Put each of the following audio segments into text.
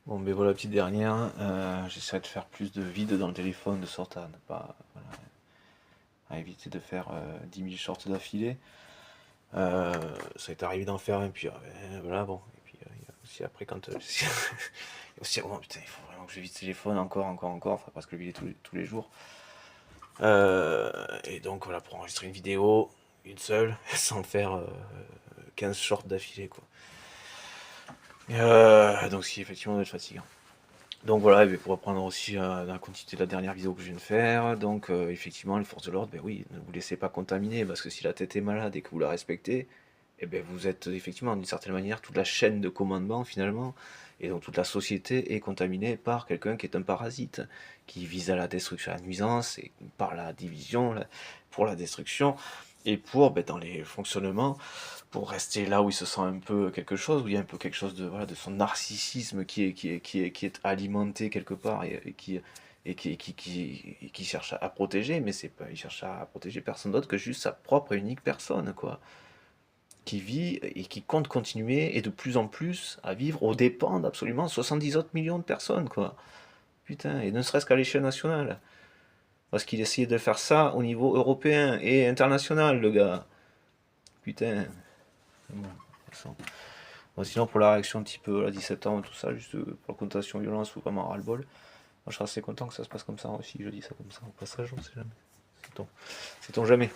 Bon, ben voilà, petite dernière. J'essaierai de faire plus de vide dans le téléphone de sorte à ne pas, voilà, à éviter de faire 10 000 shorts d'affilée. Ça est arrivé d'en faire un, puis voilà, bon. Et puis il y a aussi après, quand. Il y a aussi, oh putain, il faut vraiment que je vide le téléphone encore, enfin, parce que le vider tous les jours. Et donc voilà, pour enregistrer une vidéo, une seule, sans faire 15 shorts d'affilée, quoi. Donc, si effectivement, doit être fatigant. Donc voilà, et pour reprendre aussi dans la continuité de la dernière vidéo que je viens de faire, donc effectivement, les forces de l'ordre, ben oui, ne vous laissez pas contaminer, parce que si la tête est malade et que vous la respectez, eh ben vous êtes effectivement, d'une certaine manière, toute la chaîne de commandement finalement, et donc toute la société est contaminée par quelqu'un qui est un parasite, qui vise à la destruction, à la nuisance, et par la division, pour la destruction, et pour, ben, dans les fonctionnements, pour rester là où il se sent un peu quelque chose, où il y a un peu quelque chose de, voilà, de son narcissisme qui est alimenté quelque part et qui cherche à protéger, mais c'est pas, il cherche à protéger personne d'autre que juste sa propre et unique personne, quoi. Qui vit et qui compte continuer et de plus en plus à vivre aux dépens d'absolument 70 autres millions de personnes, quoi. Putain, et ne serait-ce qu'à l'échelle nationale. Parce qu'il essayait de faire ça au niveau européen et international, le gars. Putain. Bon, bon, sinon, pour la réaction un petit peu à 17 ans, tout ça, juste pour la connotation violence ou vraiment ras-le-bol, moi je serais assez content que ça se passe comme ça aussi, je dis ça comme ça au passage, on sait jamais. Sait-on sait-on jamais.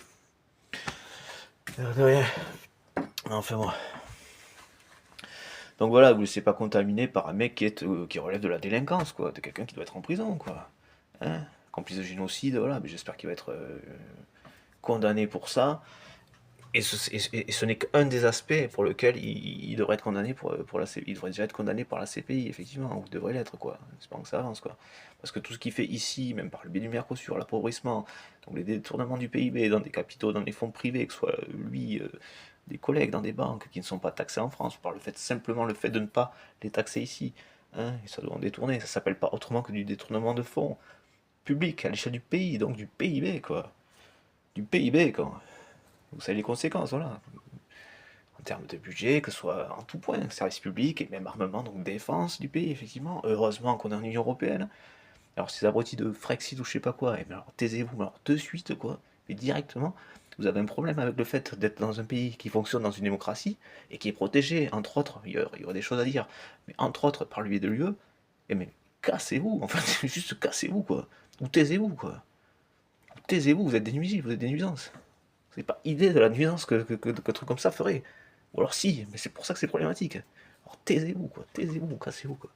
De rien. Enfin bon. Donc voilà, vous ne laissez pas contaminer par un mec qui relève de la délinquance, quoi, de quelqu'un qui doit être en prison, quoi. Hein, complice de génocide, voilà, mais j'espère qu'il va être condamné pour ça. Et ce n'est qu'un des aspects pour lequel il devrait être condamné pour la CPI. Il devrait déjà être condamné par la CPI, effectivement, ou devrait l'être, quoi. J'espère que ça avance, quoi. Parce que tout ce qu'il fait ici, même par le biais du Mercosur, l'appauvrissement, donc les détournements du PIB dans des capitaux, dans des fonds privés, que ce soit lui, des collègues dans des banques qui ne sont pas taxés en France, par le fait simplement le fait de ne pas les taxer ici, hein, et ça doit en détourner, ça s'appelle pas autrement que du détournement de fonds publics à l'échelle du pays, donc du PIB, quoi. Du PIB, quoi. Vous savez les conséquences, voilà. En termes de budget, que ce soit en tout point, service public et même armement, donc défense du pays, effectivement. Heureusement qu'on est en Union Européenne. Alors ces abrutis de Frexit ou je sais pas quoi, et bien alors taisez-vous, mais alors de suite, quoi. Mais directement, vous avez un problème avec le fait d'être dans un pays qui fonctionne dans une démocratie et qui est protégé, entre autres, il y aurait des choses à dire, mais entre autres par le biais de l'UE, et mais cassez-vous, enfin, juste cassez-vous, quoi. Ou taisez-vous, quoi. Taisez-vous, vous êtes des nuisibles, vous êtes des nuisances. Vous n'avez pas idée de la nuisance qu'un truc comme ça ferait. Ou alors si, mais c'est pour ça que c'est problématique. Alors taisez-vous, quoi, taisez-vous, cassez-vous, quoi.